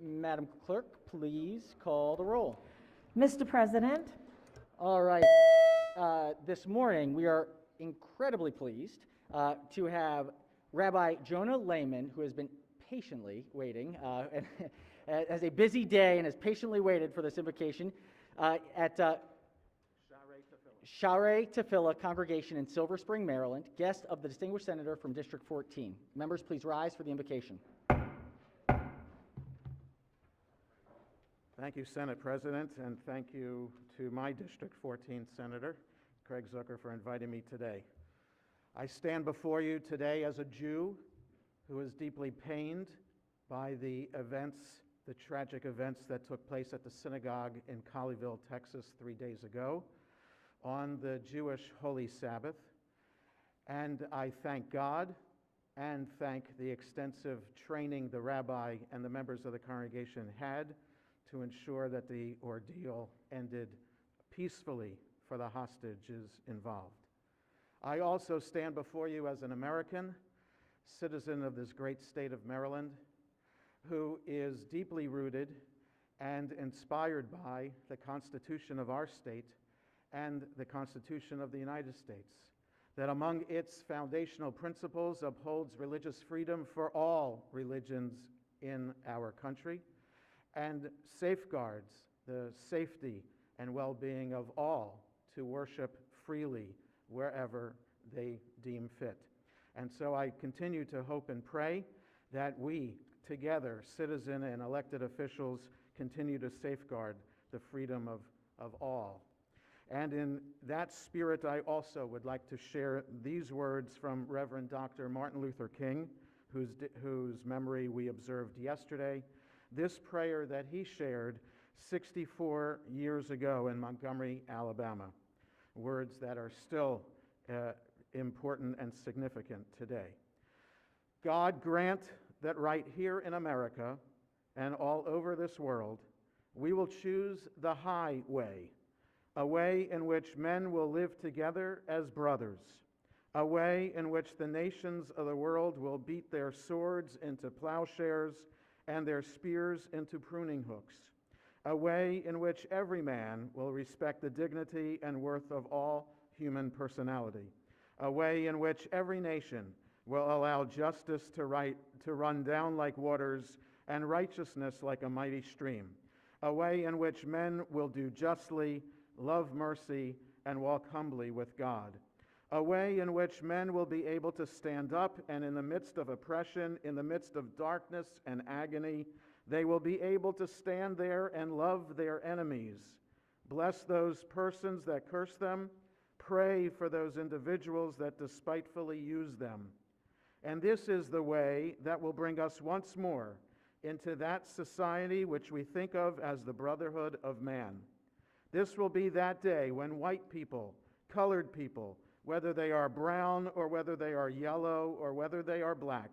Madam Clerk, please call the roll. Mr. President, All right. This morning, we are incredibly pleased to have Rabbi Jonah Lehman, who has been patiently waiting, has a busy day and has patiently waited for this invocation at Sha'arei Tefillah Congregation in Silver Spring, Maryland, guest of the distinguished senator from District 14. Members, please rise for the invocation. Thank you, Senate President, and thank you to my District 14 Senator, Craig ZUCKER, for inviting me today. I stand before you today as a Jew who is deeply pained by the tragic events that took place at the synagogue in Colleyville, Texas 3 days ago on the Jewish Holy Sabbath. And I thank God and thank the extensive training the rabbi and the members of the congregation had to ensure that the ordeal ended peacefully for the hostages involved. I also stand before you as an American, citizen of this great state of Maryland, who is deeply rooted and inspired by the Constitution of our state and the Constitution of the United States, that among its foundational principles upholds religious freedom for all religions in our country, and safeguards the safety and well-being of all to worship freely wherever they deem fit. And so I continue to hope and pray that we, together, citizen and elected officials, continue to safeguard the freedom of all. And in that spirit, I also would like to share these words from Reverend Dr. Martin Luther King, whose memory we observed yesterday. This prayer that he shared 64 years ago in Montgomery, Alabama. Words that are still important and significant today. God grant that right here in America and all over this world, we will choose the high way, a way in which men will live together as brothers, a way in which the nations of the world will beat their swords into plowshares and their spears into pruning hooks, a way in which every man will respect the dignity and worth of all human personality, a way in which every nation will allow justice to run down like waters and righteousness like a mighty stream, a way in which men will do justly, love mercy, and walk humbly with God, a way in which men will be able to stand up and in the midst of oppression, in the midst of darkness and agony, they will be able to stand there and love their enemies, bless those persons that curse them, pray for those individuals that despitefully use them. And this is the way that will bring us once more into that society which we think of as the brotherhood of man. This will be that day when white people, colored people, whether they are brown or whether they are yellow or whether they are black,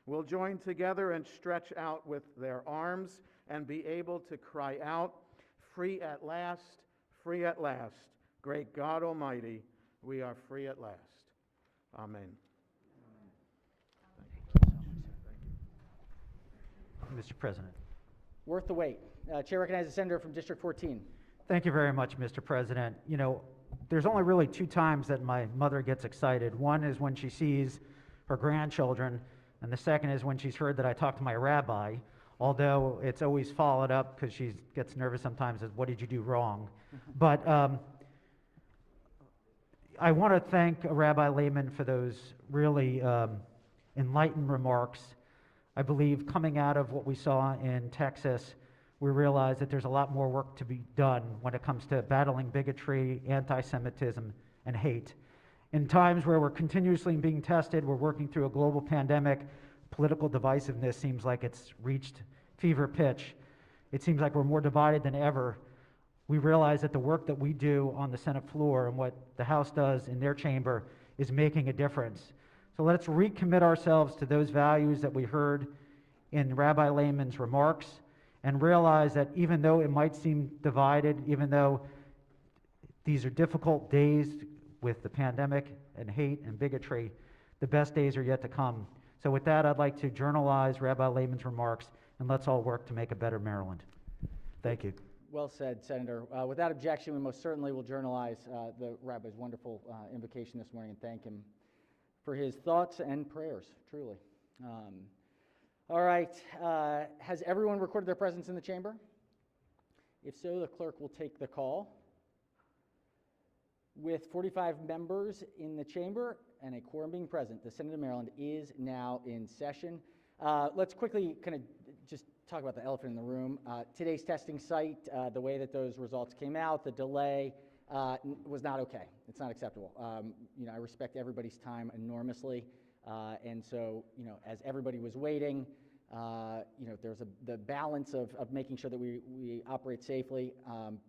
will join together and stretch out with their arms and be able to cry out, free at last, great God Almighty, we are free at last. Amen. Mr. President. Worth the wait. Chair recognizes the senator from District 14. Thank you very much, Mr. President. You know, there's only really two times that my mother gets excited. One is when she sees her grandchildren, and the second is when she's heard that I talked to my rabbi, although it's always followed up because she gets nervous sometimes as, what did you do wrong? But I want to thank Rabbi Lehman for those really enlightened remarks. I believe coming out of what we saw in Texas, we realize that there's a lot more work to be done when it comes to battling bigotry, anti-Semitism, and hate. In times where we're continuously being tested, we're working through a global pandemic, political divisiveness seems like it's reached fever pitch. It seems like we're more divided than ever. We realize that the work that we do on the Senate floor and what the House does in their chamber is making a difference. So let's recommit ourselves to those values that we heard in Rabbi Lehman's remarks, and realize that even though it might seem divided, even though these are difficult days with the pandemic and hate and bigotry, the best days are yet to come. So with that, I'd like to journalize Rabbi Lehman's remarks and let's all work to make a better Maryland. Thank you. Well said, Senator. Without objection, we most certainly will journalize the Rabbi's wonderful invocation this morning and thank him for his thoughts and prayers, truly. All right, has everyone recorded their presence in the chamber? If so, the clerk will take the call. With 45 members in the chamber and a quorum being present, the Senate of Maryland is now in session. Let's quickly kind of just talk about the elephant in the room. Today's testing site, the way that those results came out, the delay was not okay. It's not acceptable. I respect everybody's time enormously, and so as everybody was waiting, there's the balance of making sure that we operate safely,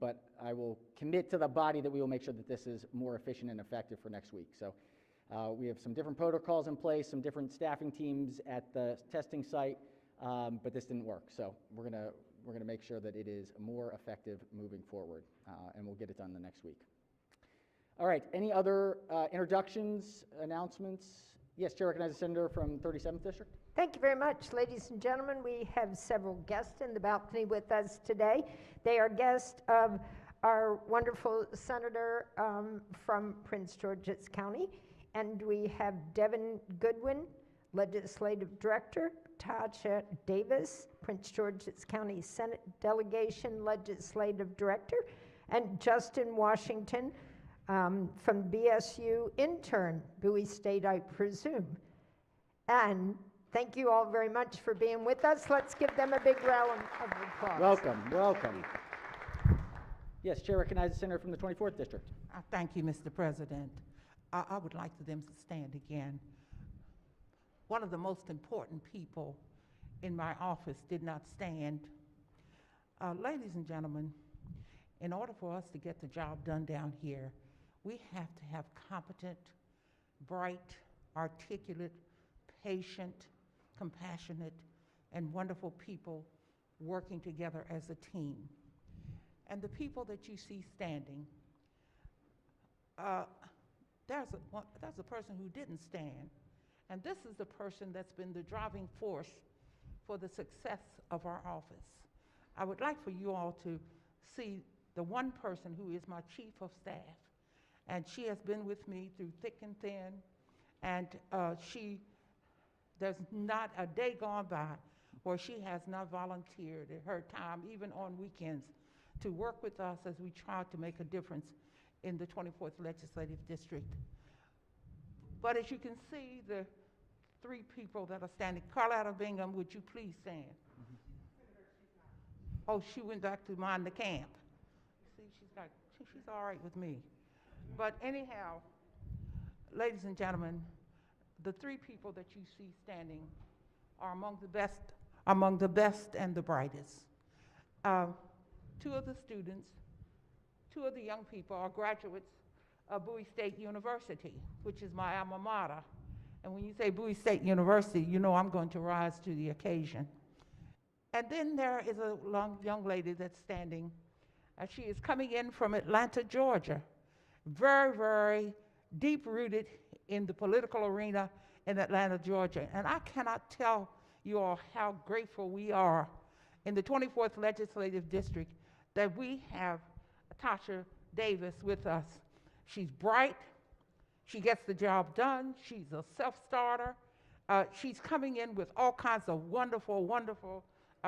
but I will commit to the body that we will make sure that this is more efficient and effective for next week. So we have some different protocols in place, some different staffing teams at the testing site, but this didn't work. So we're gonna make sure that it is more effective moving forward, and we'll get it done the next week. All right, any other introductions, announcements? Yes, Chair recognizes the Senator from 37th District. Thank you very much, ladies and gentlemen. We have several guests in the balcony with us today. They are guests of our wonderful senator from Prince George's County. And we have Devin Goodwin, Legislative Director, Tasha Davis, Prince George's County Senate Delegation Legislative Director, and Justin Washington from BSU intern, Bowie State, I presume. And thank you all very much for being with us. Let's give them a big round of applause. Welcome, welcome. Yes, Chair recognizes the Senator from the 24th District. Thank you, Mr. President. I would like for them to stand again. One of the most important people in my office did not stand. Ladies and gentlemen, in order for us to get the job done down here, we have to have competent, bright, articulate, patient, compassionate, and wonderful people working together as a team. And the people that you see standing, there's a person who didn't stand, and this is the person that's been the driving force for the success of our office. I would like for you all to see the one person who is my chief of staff, and she has been with me through thick and thin, and there's not a day gone by where she has not volunteered her time, even on weekends, to work with us as we try to make a difference in the 24th Legislative District. But as you can see, the three people that are standing, Carlotta Bingham, would you please stand? Oh, she went back to mind the camp. See, she's all right with me. But anyhow, ladies and gentlemen, the three people that you see standing are among the best and the brightest. Two of the students, two of the young people are graduates of Bowie State University, which is my alma mater. And when you say Bowie State University, you know I'm going to rise to the occasion. And then there is a young lady that's standing. She is coming in from Atlanta, Georgia. Very, very deep-rooted in the political arena in Atlanta, Georgia. And I cannot tell you all how grateful we are in the 24th Legislative District that we have Tasha Davis with us. She's bright. She gets the job done. She's a self-starter. She's coming in with all kinds of wonderful, wonderful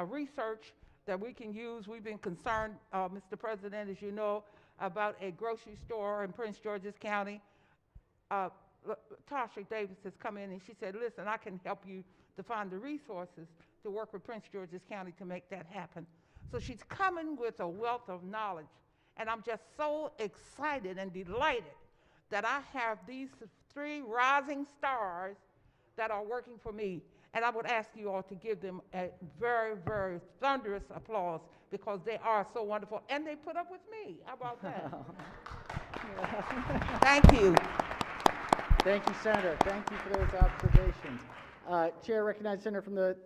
research that we can use. We've been concerned, Mr. President, as you know, about a grocery store in Prince George's County. Tasha Davis has come in and she said, listen, I can help you to find the resources to work with Prince George's County to make that happen. So she's coming with a wealth of knowledge. And I'm just so excited and delighted that I have these three rising stars that are working for me. And I would ask you all to give them a very, very thunderous applause because they are so wonderful. And they put up with me. How about that? Thank you. Thank you, Senator. Thank you for those observations. Chair recognizes the Senator from the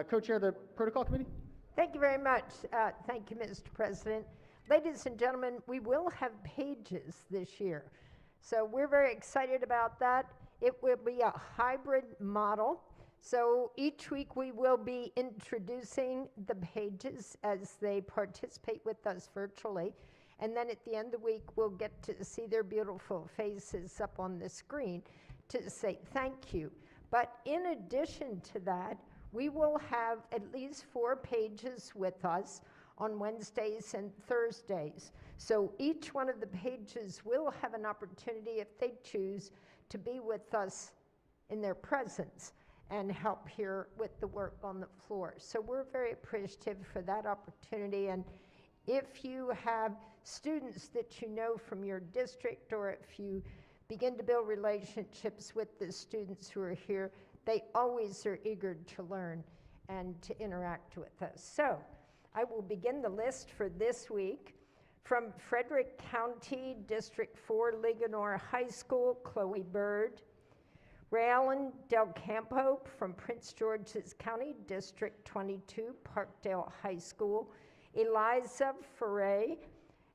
co-chair of the Protocol Committee. Thank you very much. Thank you, Mr. President. Ladies and gentlemen, we will have pages this year. So we're very excited about that. It will be a hybrid model. So each week we will be introducing the pages as they participate with us virtually. And then at the end of the week, we'll get to see their beautiful faces up on the screen to say thank you. But in addition to that, we will have at least 4 pages with us on Wednesdays and Thursdays. So each one of the pages will have an opportunity, if they choose, to be with us in their presence and help here with the work on the floor. So we're very appreciative for that opportunity. And if you have students that you know from your district, or if you begin to build relationships with the students who are here, they always are eager to learn and to interact with us. So I will begin the list for this week. From Frederick County, District 4, Ligonor High School, Chloe Bird. Raylan Del Campo from Prince George's County, District 22, Parkdale High School. Eliza Ferre,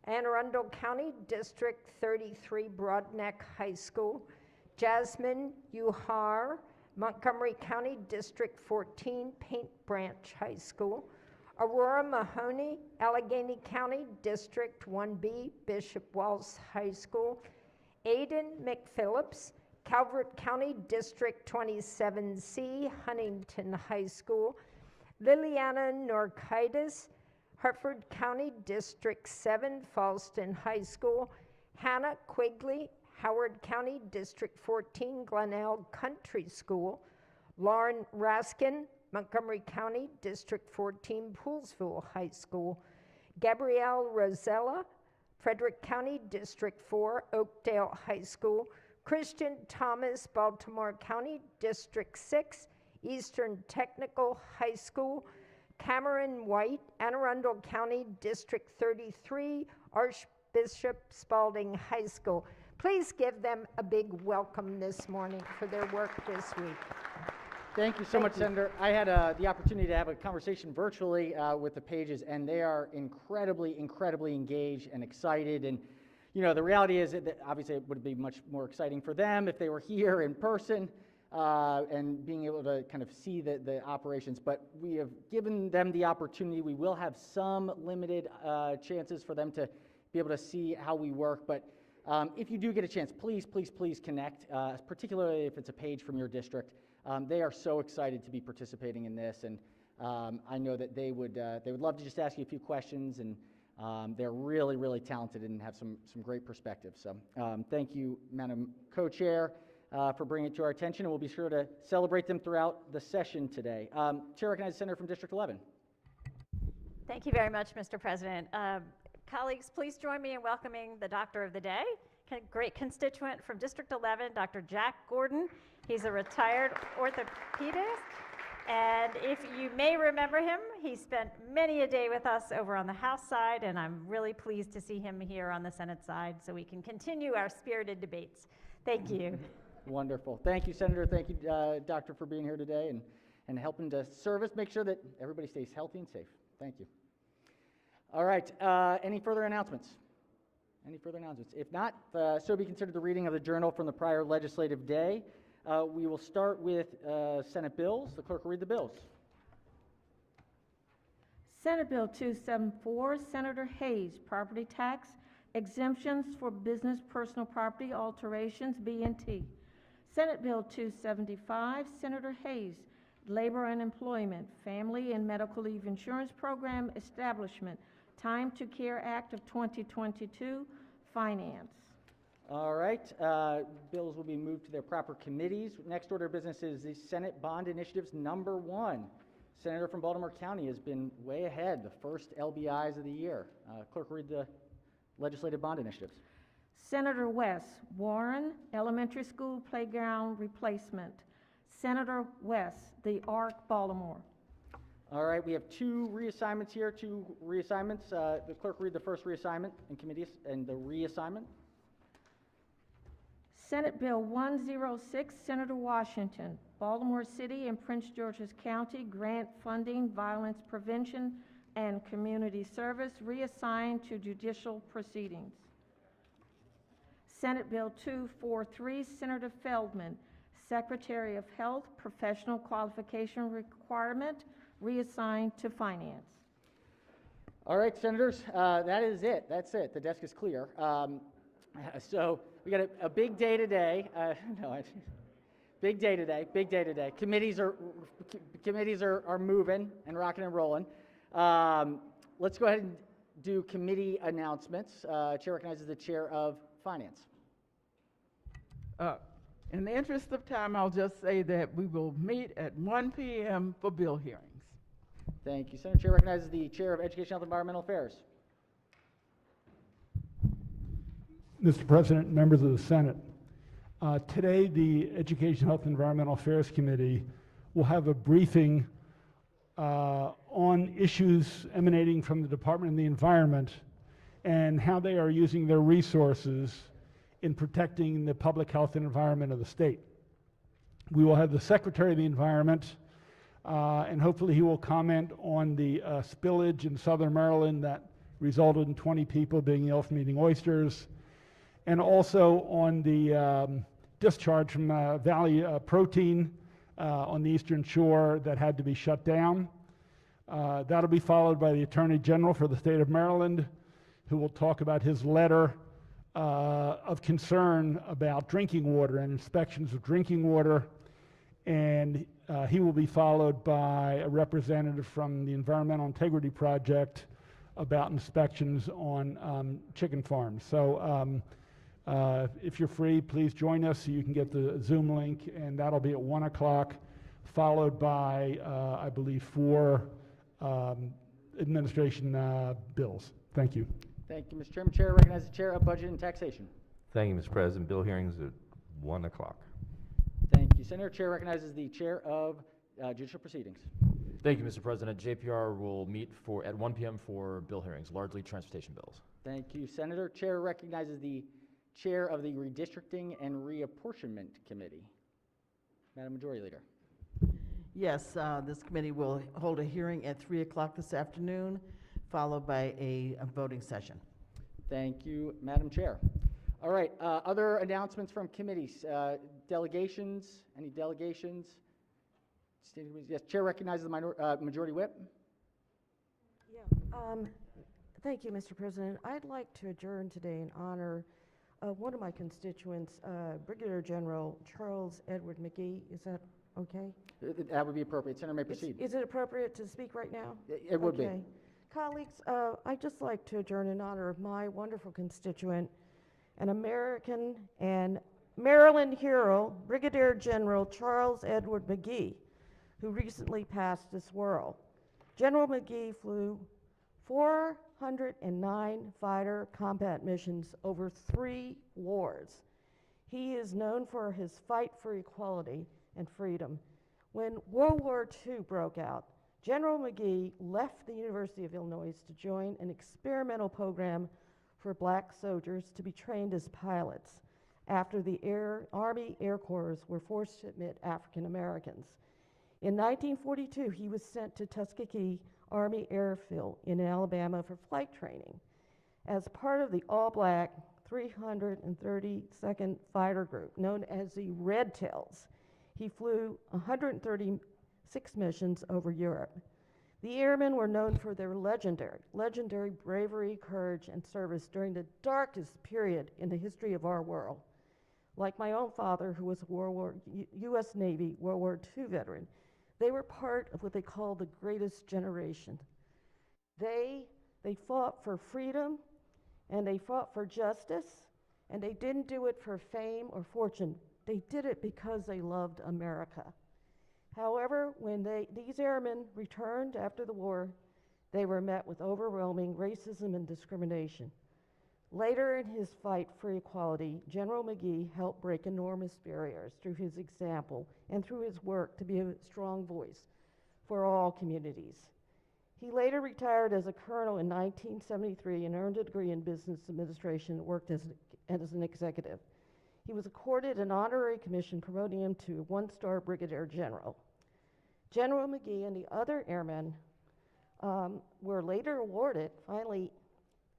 Anne Arundel County, District 33, Broadneck High School. Jasmine Uhar, Montgomery County, District 14, Paint Branch High School. Aurora Mahoney, Allegheny County, District 1B, Bishop Walsh High School. Aiden McPhillips, Calvert County, District 27C, Huntington High School. Liliana Norkaitis, Hartford County, District 7, Fallston High School. Hannah Quigley, Howard County, District 14, Glenelg Country School. Lauren Raskin, Montgomery County, District 14, Poolsville High School. Gabrielle Rosella, Frederick County, District 4, Oakdale High School. Christian Thomas, Baltimore County, District 6, Eastern Technical High School. Cameron White, Anne Arundel County, District 33, Archbishop Spalding High School. Please give them a big welcome this morning for their work this week. Thank you so much, Senator. I had the opportunity to have a conversation virtually with the pages, and they are incredibly, incredibly engaged and excited. And, you know, the reality is that obviously it would be much more exciting for them if they were here in person and being able to kind of see the operations. But we have given them the opportunity. We will have some limited chances for them to be able to see how we work. But if you do get a chance, please, please, please connect, particularly if it's a page from your district. They are so excited to be participating in this, and I know that they would love to just ask you a few questions, and they're really, really talented and have some great perspective. So thank you, Madam Co-Chair, for bringing it to our attention, and we'll be sure to celebrate them throughout the session today. Chair recognizes Senator from District 11. Thank you very much, Mr. President. Colleagues, please join me in welcoming the Doctor of the Day, great constituent from District 11, Dr. Jack Gordon. He's a retired orthopedist, and if you may remember him, he spent many a day with us over on the House side, and I'm really pleased to see him here on the Senate side so we can continue our spirited debates. Thank you. Wonderful. Thank you, Senator. Thank you, Doctor, for being here today and helping to serve us, make sure that everybody stays healthy and safe. Thank you. All right. Any further announcements? Any further announcements? If not, so be considered the reading of the journal from the prior legislative day. We will start with Senate bills. The clerk will read the bills. Senate Bill 274, Senator Hayes, property tax exemptions for business personal property alterations, B&T. Senate Bill 275, Senator Hayes, labor and employment, family and medical leave insurance program establishment, Time to Care Act of 2022, finance. All right. Bills will be moved to their proper committees. Next order of business is the Senate Bond Initiatives number 1. Senator from Baltimore County has been way ahead, the first LBIs of the year. Clerk, read the legislative bond initiatives. Senator West, Warren Elementary School playground replacement. Senator West, the ARC Baltimore. All right, we have 2 reassignments here, 2 reassignments. The clerk read the first reassignment in committees and the reassignment. Senate Bill 106, Senator Washington, Baltimore City and Prince George's County grant funding, violence prevention, and community service reassigned to judicial proceedings. Senate Bill 243, Senator Feldman, Secretary of Health, professional qualification requirement, reassigned to Finance. All right, Senators, that is it. That's it. The desk is clear. So we got a big day today. Big day today. Big day today. Committees are moving and rocking and rolling. Let's go ahead and do committee announcements. Chair recognizes the Chair of Finance. In the interest of time, I'll just say that we will meet at 1 p.m. for bill hearings. Thank you, Senator. Chair recognizes the Chair of Education, Health, and Environmental Affairs. Mr. President, members of the Senate, today the Education, Health, and Environmental Affairs Committee will have a briefing on issues emanating from the Department of the Environment and how they are using their resources in protecting the public health and environment of the state. We will have the Secretary of the Environment, and hopefully he will comment on the spillage in southern Maryland that resulted in 20 people being ill from eating oysters, and also on the discharge from Valley Protein on the Eastern Shore that had to be shut down. That'll be followed by the Attorney General for the state of Maryland, who will talk about his letter of concern about drinking water and inspections of drinking water, and he will be followed by a representative from the Environmental Integrity Project about inspections on chicken farms. So if you're free, please join us. You can get the Zoom link, and that'll be at 1 o'clock, followed by, I believe, 4 administration bills. Thank you. Thank you, Mr. Chairman. Chair recognizes the Chair of Budget and Taxation. Thank you, Mr. President. Bill hearings at 1 o'clock. Thank you, Senator. Chair recognizes the Chair of Judicial Proceedings. Thank you, Mr. President. JPR will meet at 1 p.m. for bill hearings, largely transportation bills. Thank you, Senator. Chair recognizes the Chair of the Redistricting and Reapportionment Committee. Madam Majority Leader. Yes, this committee will hold a hearing at 3 o'clock this afternoon, followed by a voting session. Thank you, Madam Chair. All right, other announcements from committees. Delegations, any delegations? Yes, Chair recognizes the Majority Whip. Yeah, thank you, Mr. President. I'd like to adjourn today in honor of one of my constituents, Brigadier General Charles Edward McGee. Is that okay? That would be appropriate. Senator may proceed. Is it appropriate to speak right now? It would be. Colleagues, I'd just like to adjourn in honor of my wonderful constituent, an American and Maryland hero, Brigadier General Charles Edward McGee, who recently passed this world. General McGee flew 409 fighter combat missions over 3 wars. He is known for his fight for equality and freedom. When World War II broke out, General McGee left the University of Illinois to join an experimental program for black soldiers to be trained as pilots after the Army Air Corps were forced to admit African Americans. In 1942, he was sent to Tuskegee Army Airfield in Alabama for flight training. As part of the all-black 332nd Fighter Group, known as the Red Tails, he flew 136 missions over Europe. The airmen were known for their legendary bravery, courage, and service during the darkest period in the history of our world. Like my own father, who was a U.S. Navy World War II veteran, they were part of what they call the greatest generation. They fought for freedom, and they fought for justice, and they didn't do it for fame or fortune. They did it because they loved America. However, when these airmen returned after the war, they were met with overwhelming racism and discrimination. Later in his fight for equality, General McGee helped break enormous barriers through his example and through his work to be a strong voice for all communities. He later retired as a colonel in 1973 and earned a degree in business administration and worked as an executive. He was accorded an honorary commission promoting him to 1-star brigadier general. General McGee and the other airmen were later awarded, finally,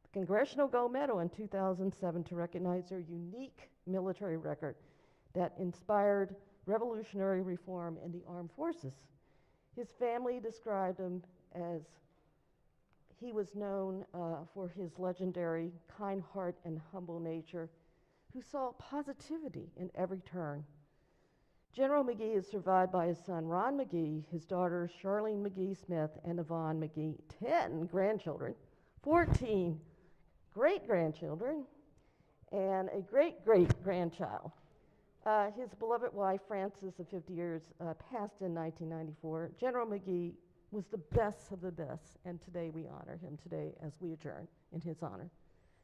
the Congressional Gold Medal in 2007 to recognize their unique military record that inspired revolutionary reform in the armed forces. His family described him as he was known for his legendary kind heart and humble nature, who saw positivity in every turn. General McGee is survived by his son Ron McGee, his daughters Charlene McGee Smith and Yvonne McGee, 10 grandchildren, 14 great-grandchildren, and a great-great-grandchild. His beloved wife, Frances, of 50 years, passed in 1994. General McGee was the best of the best, and today we honor him today as we adjourn in his honor.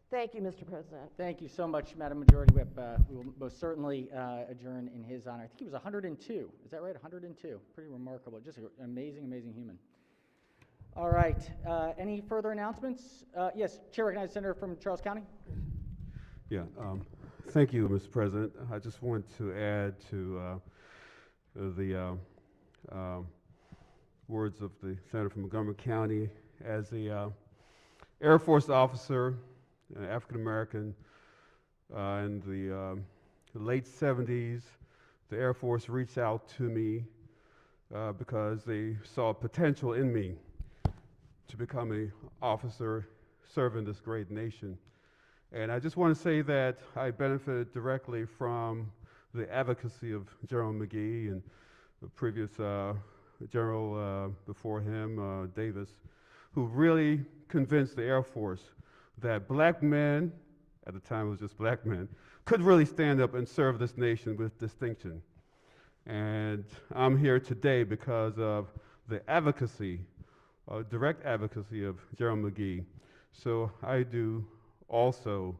Thank you, Mr. President. Thank you so much, Madam Majority Whip. We will most certainly adjourn in his honor. I think he was 102. Is that right? 102. Pretty remarkable. Just an amazing, amazing human. All right. Any further announcements? Yes, Chair recognizes Senator from Charles County. Yeah. Thank you, Mr. President. I just want to add to the words of the Senator from Montgomery County. As a Air Force officer, African American, in the late 70s, the Air Force reached out to me because they saw potential in me to become an officer serving this great nation. And I just want to say that I benefited directly from the advocacy of General McGee and the previous general before him, Davis, who really convinced the Air Force that black men, at the time it was just black men, could really stand up and serve this nation with distinction. And I'm here today because of the advocacy, direct advocacy of General McGee. So I do also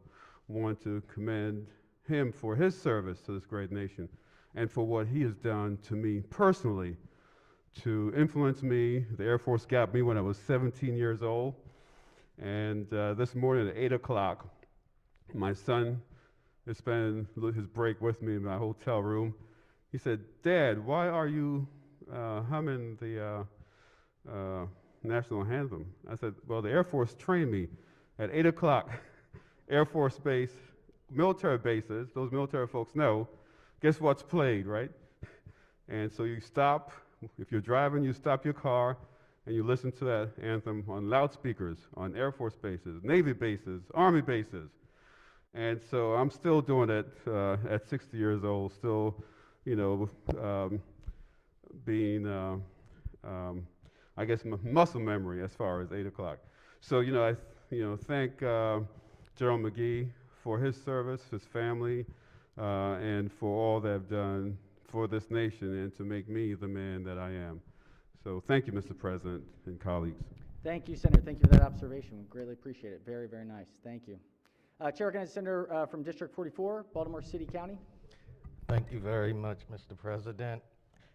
want to commend him for his service to this great nation and for what he has done to me personally to influence me. The Air Force got me when I was 17 years old. And this morning at 8 o'clock, my son is spending his break with me in my hotel room. He said, "Dad, why are you humming the national anthem?" I said, "Well, the Air Force trained me at 8 o'clock, Air Force Base, military bases, those military folks know, guess what's played, right? And so you stop, if you're driving, you stop your car, and you listen to that anthem on loudspeakers, on Air Force bases, Navy bases, Army bases. And so I'm still doing it at 60 years old, still, you know, being, I guess, muscle memory as far as 8 o'clock. So, you know, I thank General McGee for his service, his family, and for all they've done for this nation and to make me the man that I am. So thank you, Mr. President and colleagues. Thank you, Senator. Thank you for that observation. We greatly appreciate it. Very, very nice. Thank you. Chair recognizes Senator from District 44, Baltimore City County. Thank you very much, Mr. President.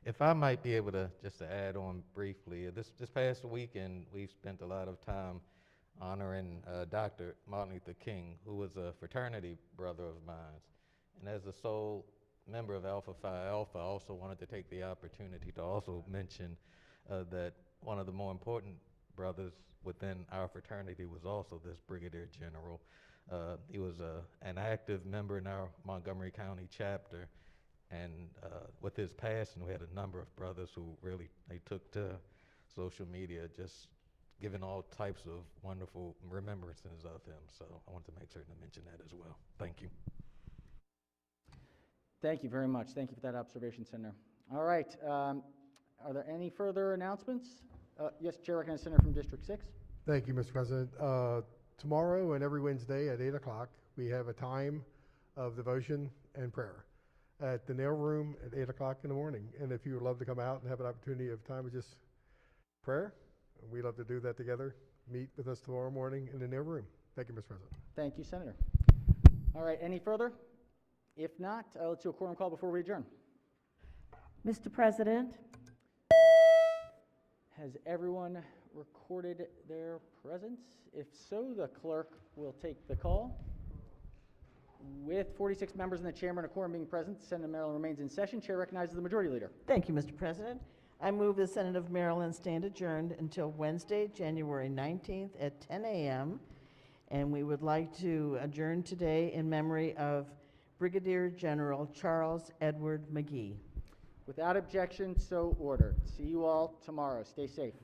If I might be able to just to add on briefly, this past weekend we've spent a lot of time honoring Dr. Martin Luther King, who was a fraternity brother of mine. And as a sole member of Alpha Phi Alpha, I also wanted to take the opportunity to also mention that one of the more important brothers within our fraternity was also this Brigadier General. He was an active member in our Montgomery County chapter, and with his passing, we had a number of brothers who really, they took to social media, just giving all types of wonderful remembrances of him. So I wanted to make certain to mention that as well. Thank you. Thank you very much. Thank you for that observation, Senator. All right. Are there any further announcements? Yes, Chair recognizes Senator from District 6. Thank you, Mr. President. Tomorrow and every Wednesday at 8 o'clock, we have a time of devotion and prayer at the Nail Room at 8 o'clock in the morning. And if you would love to come out and have an opportunity of time of just prayer, we'd love to do that together. Meet with us tomorrow morning in the Nail Room. Thank you, Mr. President. Thank you, Senator. All right, any further? If not, let's do a quorum call before we adjourn. Mr. President, has everyone recorded their presence? If so, the clerk will take the call. With 46 members in the chamber and a quorum being present, the Senate of Maryland remains in session. Chair recognizes the Majority Leader. Thank you, Mr. President. I move the Senate of Maryland stand adjourned until Wednesday, January 19th at 10 a.m. And we would like to adjourn today in memory of Brigadier General Charles Edward McGee. Without objection, so ordered. See you all tomorrow. Stay safe.